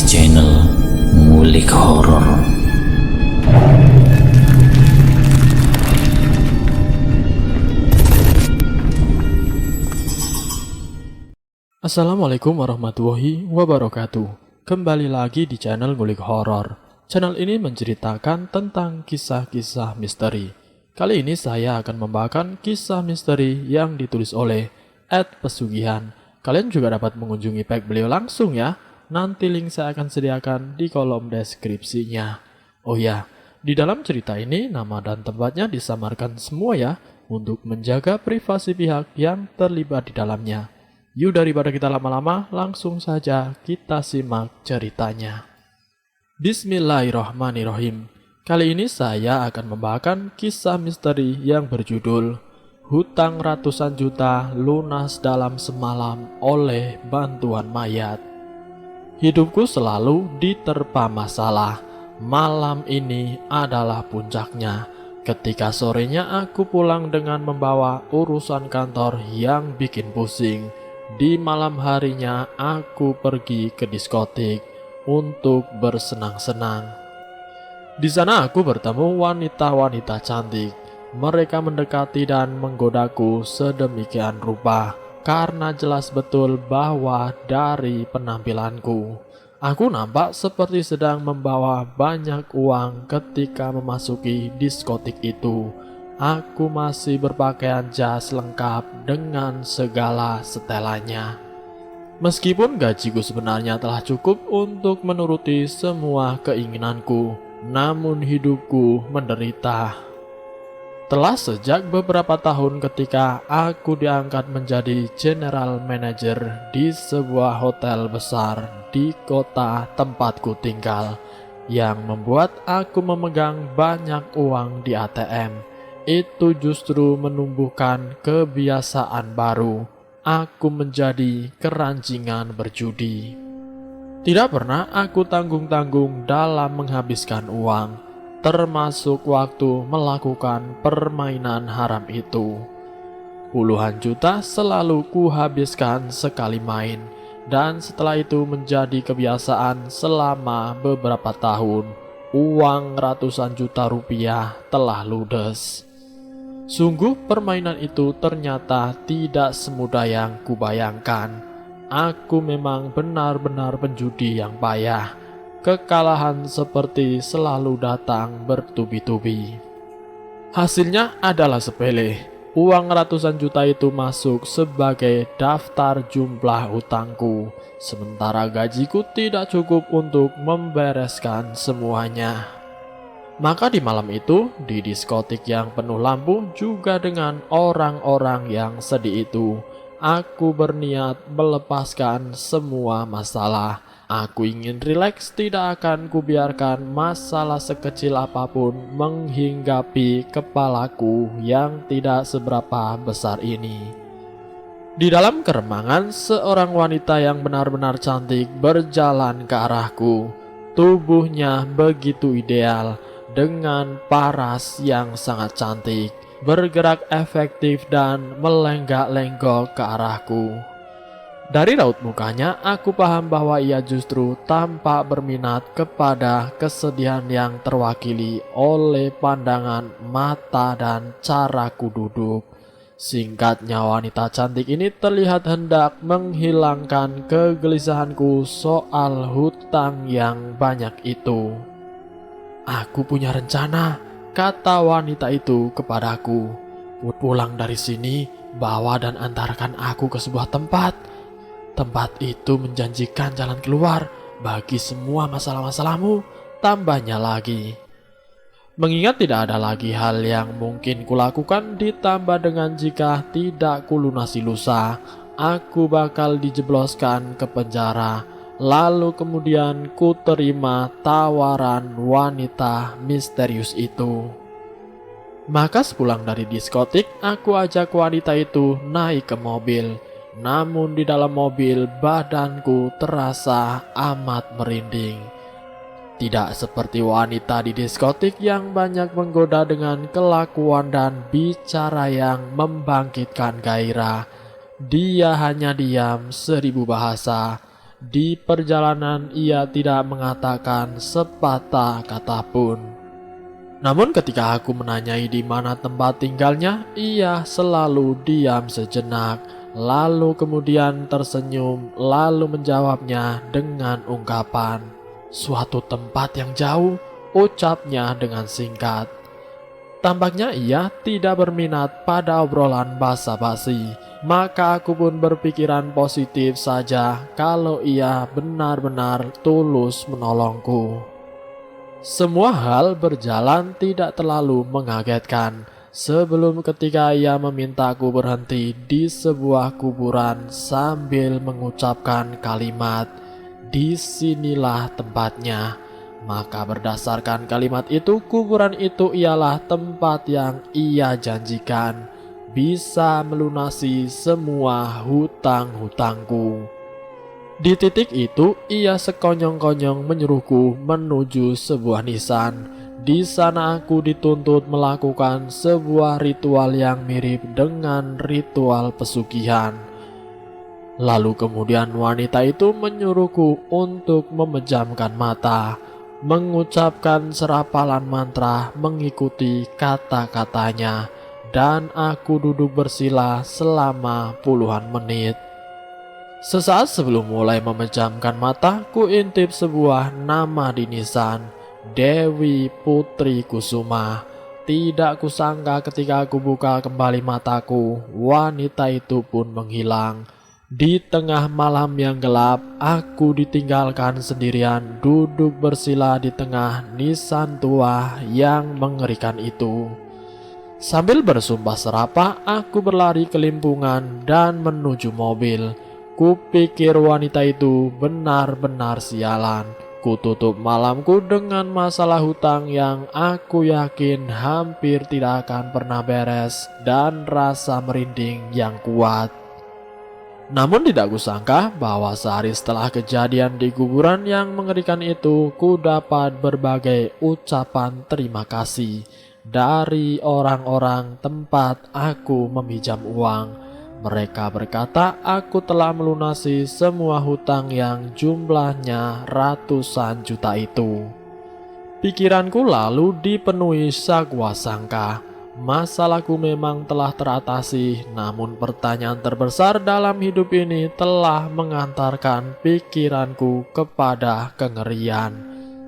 channel Ngulik Horor. Assalamualaikum warahmatullahi wabarakatuh. Kembali lagi di channel Ngulik Horor. Channel ini menceritakan tentang kisah-kisah misteri. Kali ini saya akan membawakan kisah misteri yang ditulis oleh Ed Pesugihan. Kalian juga dapat mengunjungi page beliau langsung ya. Nanti link saya akan sediakan di kolom deskripsinya. Oh ya, di dalam cerita ini nama dan tempatnya disamarkan semua ya, untuk menjaga privasi pihak yang terlibat di dalamnya. Yuk daripada kita lama-lama, langsung saja kita simak ceritanya. Bismillahirrahmanirrahim. Kali ini saya akan membawakan kisah misteri yang berjudul Hutang Ratusan Juta Lunas Dalam Semalam oleh Bantuan Mayat. Hidupku selalu diterpa masalah. Malam ini adalah puncaknya. Ketika sorenya aku pulang dengan membawa urusan kantor yang bikin pusing. Di malam harinya aku pergi ke diskotik untuk bersenang-senang. Di sana aku bertemu wanita-wanita cantik. Mereka mendekati dan menggodaku sedemikian rupa karena jelas betul bahwa dari penampilanku aku nampak seperti sedang membawa banyak uang ketika memasuki diskotik itu. Aku masih berpakaian jas lengkap dengan segala setelannya. Meskipun gajiku sebenarnya telah cukup untuk menuruti semua keinginanku, namun hidupku menderita. Telah sejak beberapa tahun ketika aku diangkat menjadi general manager di sebuah hotel besar di kota tempatku tinggal, yang membuat aku memegang banyak uang di ATM. Itu justru menumbuhkan kebiasaan baru. Aku menjadi keranjingan berjudi. Tidak pernah aku tanggung-tanggung dalam menghabiskan uang, termasuk waktu melakukan permainan haram itu. Puluhan juta selalu kuhabiskan sekali main, dan setelah itu menjadi kebiasaan selama beberapa tahun. Uang ratusan juta rupiah telah ludes. Sungguh permainan itu ternyata tidak semudah yang kubayangkan. Aku memang benar-benar penjudi yang payah. Kekalahan seperti selalu datang bertubi-tubi. Hasilnya adalah sepele. Uang ratusan juta itu masuk sebagai daftar jumlah utangku, sementara gajiku tidak cukup untuk membereskan semuanya. Maka di malam itu, di diskotik yang penuh lampu juga dengan orang-orang yang sedih itu, aku berniat melepaskan semua masalah. Aku ingin rileks, tidak akan kubiarkan masalah sekecil apapun menghinggapi kepalaku yang tidak seberapa besar ini. Di dalam keremangan, seorang wanita yang benar-benar cantik berjalan ke arahku. Tubuhnya begitu ideal, dengan paras yang sangat cantik, bergerak efektif dan melenggak-lenggok ke arahku. Dari raut mukanya, aku paham bahwa ia justru tampak berminat kepada kesedihan yang terwakili oleh pandangan mata dan caraku duduk. Singkatnya, wanita cantik ini terlihat hendak menghilangkan kegelisahanku soal hutang yang banyak itu. Aku punya rencana, kata wanita itu kepadaku. Pulang dari sini, bawa dan antarkan aku ke sebuah tempat. Tempat itu menjanjikan jalan keluar bagi semua masalah-masalahmu, tambahnya lagi. Mengingat tidak ada lagi hal yang mungkin kulakukan ditambah dengan jika tidak kulunasi lusa, aku bakal dijebloskan ke penjara. Lalu kemudian ku terima tawaran wanita misterius itu. Maka sepulang dari diskotik, aku ajak wanita itu naik ke mobil. Namun di dalam mobil badanku terasa amat merinding. Tidak seperti wanita di diskotik yang banyak menggoda dengan kelakuan dan bicara yang membangkitkan gairah. Dia hanya diam 1000 bahasa. Di perjalanan ia tidak mengatakan sepatah kata pun. Namun ketika aku menanyai di mana tempat tinggalnya, ia selalu diam sejenak, lalu kemudian tersenyum, lalu menjawabnya dengan ungkapan, "Suatu tempat yang jauh," ucapnya dengan singkat. Tampaknya ia tidak berminat pada obrolan basa-basi. Maka aku pun berpikiran positif saja kalau ia benar-benar tulus menolongku. Semua hal berjalan tidak terlalu mengagetkan. Sebelum ketika ia memintaku berhenti di sebuah kuburan sambil mengucapkan kalimat, "Disinilah tempatnya." Maka berdasarkan kalimat itu, kuburan itu ialah tempat yang ia janjikan bisa melunasi semua hutang-hutangku. Di titik itu, ia sekonyong-konyong menyuruhku menuju sebuah nisan. Di sana aku dituntut melakukan sebuah ritual yang mirip dengan ritual pesugihan. Lalu kemudian wanita itu menyuruhku untuk memejamkan mata, mengucapkan serapalan mantra mengikuti kata-katanya, dan aku duduk bersila selama puluhan menit. Sesaat sebelum mulai memejamkan mata, ku intip sebuah nama di nisan, Dewi Putri Kusuma. Tidak kusangka ketika aku buka kembali mataku, wanita itu pun menghilang. Di tengah malam yang gelap, aku ditinggalkan sendirian duduk bersila di tengah nisan tua yang mengerikan itu. Sambil bersumpah serapah, aku berlari kelimpungan dan menuju mobil. Kupikir wanita itu benar-benar sialan. Kututup malamku dengan masalah hutang yang aku yakin hampir tidak akan pernah beres dan rasa merinding yang kuat. Namun tidak kusangka bahwa sehari setelah kejadian di kuburan yang mengerikan itu, ku dapat berbagai ucapan terima kasih dari orang-orang tempat aku meminjam uang. Mereka berkata aku telah melunasi semua hutang yang jumlahnya ratusan juta itu. Pikiranku lalu dipenuhi sakwa sangka. Masalahku memang telah teratasi, namun pertanyaan terbesar dalam hidup ini telah mengantarkan pikiranku kepada kengerian.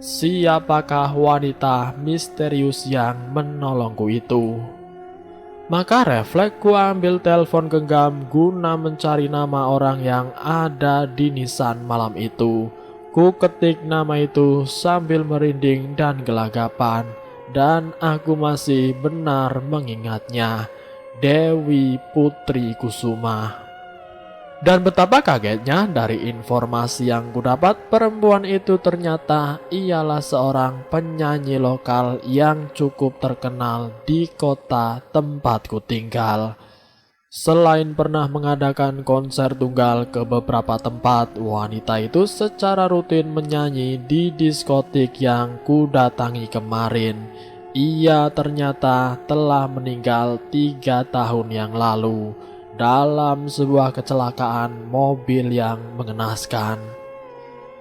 Siapakah wanita misterius yang menolongku itu? Maka refleks ku ambil telepon genggam guna mencari nama orang yang ada di nisan malam itu. Ku ketik nama itu sambil merinding dan gelagapan, dan aku masih benar mengingatnya, Dewi Putri Kusuma. Dan betapa kagetnya dari informasi yang kudapat, perempuan itu ternyata ialah seorang penyanyi lokal yang cukup terkenal di kota tempatku tinggal. Selain pernah mengadakan konser tunggal ke beberapa tempat, wanita itu secara rutin menyanyi di diskotik yang kudatangi kemarin. Ia ternyata telah meninggal 3 tahun yang lalu dalam sebuah kecelakaan mobil yang mengenaskan.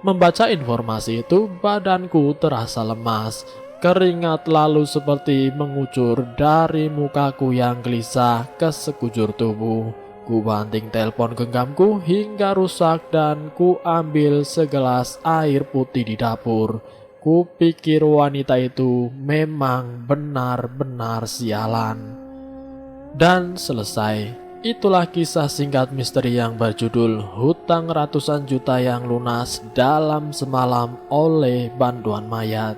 Membaca informasi itu, badanku terasa lemas. Keringat lalu seperti mengucur dari mukaku yang gelisah ke sekujur tubuh. Ku banting telepon genggamku hingga rusak dan ku ambil segelas air putih di dapur. Ku pikir wanita itu memang benar-benar sialan. Dan selesai. Itulah kisah singkat misteri yang berjudul Hutang Ratusan Juta yang Lunas dalam Semalam oleh Bantuan Mayat.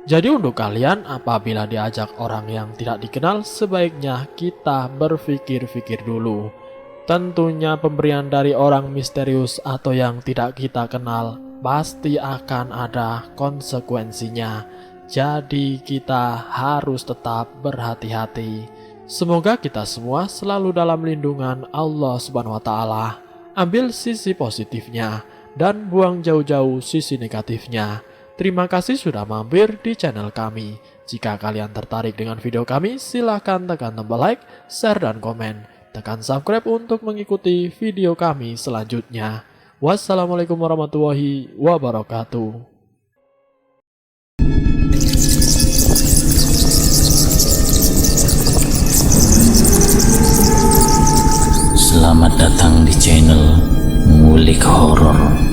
Jadi untuk kalian, apabila diajak orang yang tidak dikenal, sebaiknya kita berpikir-pikir dulu. Tentunya pemberian dari orang misterius atau yang tidak kita kenal pasti akan ada konsekuensinya. Jadi kita harus tetap berhati-hati. Semoga kita semua selalu dalam lindungan Allah Subhanahu wa Ta'ala. Ambil sisi positifnya dan buang jauh-jauh sisi negatifnya. Terima kasih sudah mampir di channel kami. Jika kalian tertarik dengan video kami, silahkan tekan tombol like, share, dan komen. Tekan subscribe untuk mengikuti video kami selanjutnya. Wassalamualaikum warahmatullahi wabarakatuh. Selamat datang di channel Ngulik Horor.